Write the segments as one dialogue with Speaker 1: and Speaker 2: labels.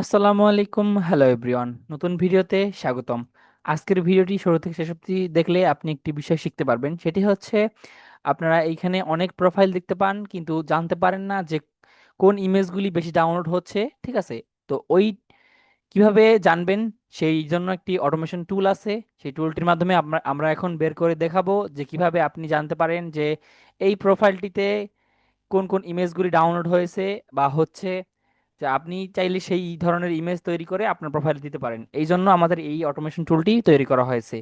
Speaker 1: আসসালামু আলাইকুম, hello everyone, নতুন ভিডিওতে স্বাগতম। আজকের ভিডিওটি শুরু থেকে শেষ অবধি দেখলে আপনি একটি বিষয় শিখতে পারবেন। সেটি হচ্ছে আপনারা এইখানে অনেক প্রোফাইল দেখতে পান কিন্তু জানতে পারেন না যে কোন ইমেজগুলি বেশি ডাউনলোড হচ্ছে। ঠিক আছে, তো ওই কিভাবে জানবেন সেই জন্য একটি অটোমেশন টুল আছে। সেই টুলটির মাধ্যমে আমরা এখন বের করে দেখাবো যে কিভাবে আপনি জানতে পারেন যে এই প্রোফাইলটিতে কোন কোন ইমেজগুলি ডাউনলোড হয়েছে বা হচ্ছে, যে আপনি চাইলে সেই ধরনের ইমেজ তৈরি করে আপনার প্রোফাইলে দিতে পারেন। এই জন্য আমাদের এই অটোমেশন টুলটি তৈরি করা হয়েছে।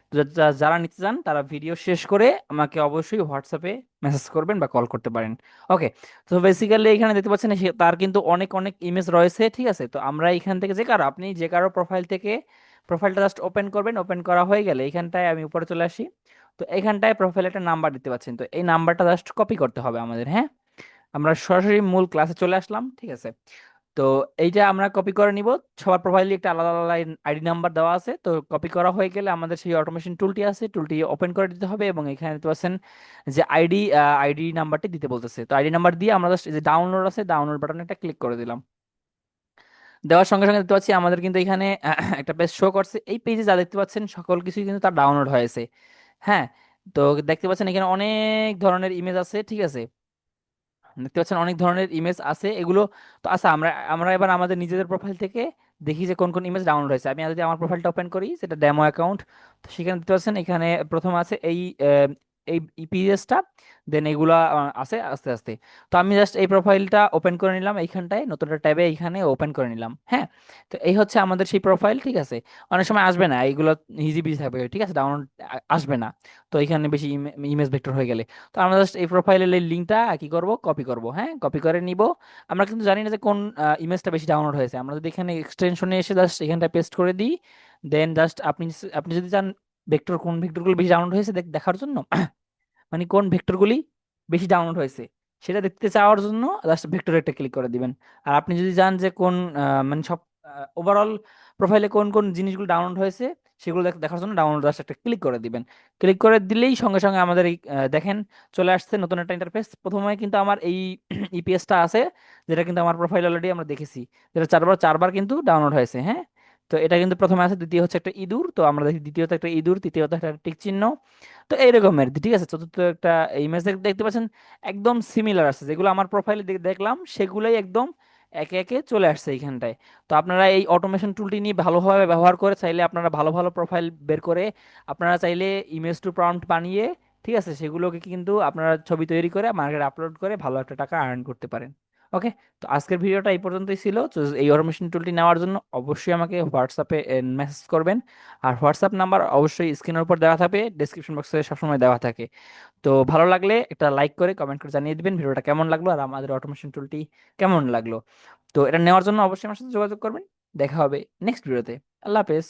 Speaker 1: তো যারা নিতে চান তারা ভিডিও শেষ করে আমাকে অবশ্যই হোয়াটসঅ্যাপে মেসেজ করবেন বা কল করতে পারেন। ওকে, তো বেসিক্যালি এখানে দেখতে পাচ্ছেন তার কিন্তু অনেক অনেক ইমেজ রয়েছে। ঠিক আছে, তো আমরা এখান থেকে আপনি যে কারো প্রোফাইল থেকে প্রোফাইলটা জাস্ট ওপেন করবেন। ওপেন করা হয়ে গেলে এখানটায় আমি উপরে চলে আসি। তো এখানটায় প্রোফাইলে একটা নাম্বার দিতে পাচ্ছেন, তো এই নাম্বারটা জাস্ট কপি করতে হবে আমাদের। হ্যাঁ, আমরা সরাসরি মূল ক্লাসে চলে আসলাম। ঠিক আছে, তো এইটা আমরা কপি করে নিব। সবার প্রোফাইলে একটা আলাদা আলাদা আইডি নাম্বার দেওয়া আছে। তো কপি করা হয়ে গেলে আমাদের সেই অটোমেশন টুলটি আছে, টুলটি ওপেন করে দিতে হবে এবং এখানে দেখতে পাচ্ছেন যে আইডি নাম্বারটি দিতে বলতেছে। তো আইডি নাম্বার দিয়ে আমরা জাস্ট যে ডাউনলোড আছে ডাউনলোড বাটনে একটা ক্লিক করে দিলাম। দেওয়ার সঙ্গে সঙ্গে দেখতে পাচ্ছি আমাদের কিন্তু এখানে একটা পেজ শো করছে। এই পেজে যা দেখতে পাচ্ছেন সকল কিছুই কিন্তু তার ডাউনলোড হয়েছে। হ্যাঁ, তো দেখতে পাচ্ছেন এখানে অনেক ধরনের ইমেজ আছে। ঠিক আছে, দেখতে পাচ্ছেন অনেক ধরনের ইমেজ আছে এগুলো। তো আচ্ছা, আমরা আমরা এবার আমাদের নিজেদের প্রোফাইল থেকে দেখি যে কোন কোন ইমেজ ডাউনলোড হয়েছে। আমি যদি আমার প্রোফাইলটা ওপেন করি, সেটা ডেমো অ্যাকাউন্ট। তো সেখানে দেখতে পাচ্ছেন এখানে প্রথম আছে এই ইপিএসটা, দেন এগুলা আছে আস্তে আস্তে। তো আমি জাস্ট এই প্রোফাইলটা ওপেন করে নিলাম, এইখানটায় নতুন একটা ট্যাবে এইখানে ওপেন করে নিলাম। হ্যাঁ, তো এই হচ্ছে আমাদের সেই প্রোফাইল। ঠিক আছে, অনেক সময় আসবে না এইগুলো, হিজি বিজি থাকবে। ঠিক আছে, ডাউনলোড আসবে না। তো এখানে বেশি ইমেজ ভেক্টর হয়ে গেলে, তো আমরা জাস্ট এই প্রোফাইলের এই লিঙ্কটা কি করব, কপি করব। হ্যাঁ, কপি করে নিব। আমরা কিন্তু জানি না যে কোন ইমেজটা বেশি ডাউনলোড হয়েছে। আমরা যদি এখানে এক্সটেনশনে এসে জাস্ট এখানটা পেস্ট করে দিই, দেন জাস্ট আপনি যদি চান ভেক্টর কোন ভেক্টরগুলো বেশি ডাউনলোড হয়েছে দেখার জন্য, মানে কোন ভেক্টরগুলি বেশি ডাউনলোড হয়েছে সেটা দেখতে চাওয়ার জন্য জাস্ট ভেক্টর একটা ক্লিক করে দিবেন। আর আপনি যদি জান যে কোন মানে সব ওভারঅল প্রোফাইলে কোন কোন জিনিসগুলো ডাউনলোড হয়েছে সেগুলো দেখার জন্য ডাউনলোড জাস্ট একটা ক্লিক করে দিবেন। ক্লিক করে দিলেই সঙ্গে সঙ্গে আমাদের এই দেখেন চলে আসছে নতুন একটা ইন্টারফেস। প্রথমে কিন্তু আমার এই ইপিএসটা আছে, যেটা কিন্তু আমার প্রোফাইল অলরেডি আমরা দেখেছি, যেটা চারবার চারবার কিন্তু ডাউনলোড হয়েছে। হ্যাঁ, তো এটা কিন্তু প্রথমে আছে, দ্বিতীয় হচ্ছে একটা ইঁদুর, তো আমরা দেখি দ্বিতীয়ত একটা ইঁদুর, তৃতীয়ত একটা টিক চিহ্ন। তো এইরকমের ঠিক আছে, চতুর্থ একটা ইমেজ দেখতে পাচ্ছেন একদম সিমিলার আছে, যেগুলো আমার প্রোফাইলে দেখলাম সেগুলোই একদম একে একে চলে আসছে এইখানটায়। তো আপনারা এই অটোমেশন টুলটি নিয়ে ভালোভাবে ব্যবহার করে চাইলে আপনারা ভালো ভালো প্রোফাইল বের করে আপনারা চাইলে ইমেজ টু প্রম্পট বানিয়ে, ঠিক আছে, সেগুলোকে কিন্তু আপনারা ছবি তৈরি করে মার্কেটে আপলোড করে ভালো একটা টাকা আর্ন করতে পারেন। ওকে, তো আজকের ভিডিওটা এই পর্যন্তই ছিল। তো এই অটোমেশন টুলটি নেওয়ার জন্য অবশ্যই আমাকে হোয়াটসঅ্যাপে মেসেজ করবেন। আর হোয়াটসঅ্যাপ নাম্বার অবশ্যই স্ক্রিনের উপর দেওয়া থাকবে, ডেসক্রিপশন বক্সে সবসময় দেওয়া থাকে। তো ভালো লাগলে একটা লাইক করে কমেন্ট করে জানিয়ে দিবেন ভিডিওটা কেমন লাগলো আর আমাদের অটোমেশন টুলটি কেমন লাগলো। তো এটা নেওয়ার জন্য অবশ্যই আমার সাথে যোগাযোগ করবেন। দেখা হবে নেক্সট ভিডিওতে। আল্লাহ হাফেজ।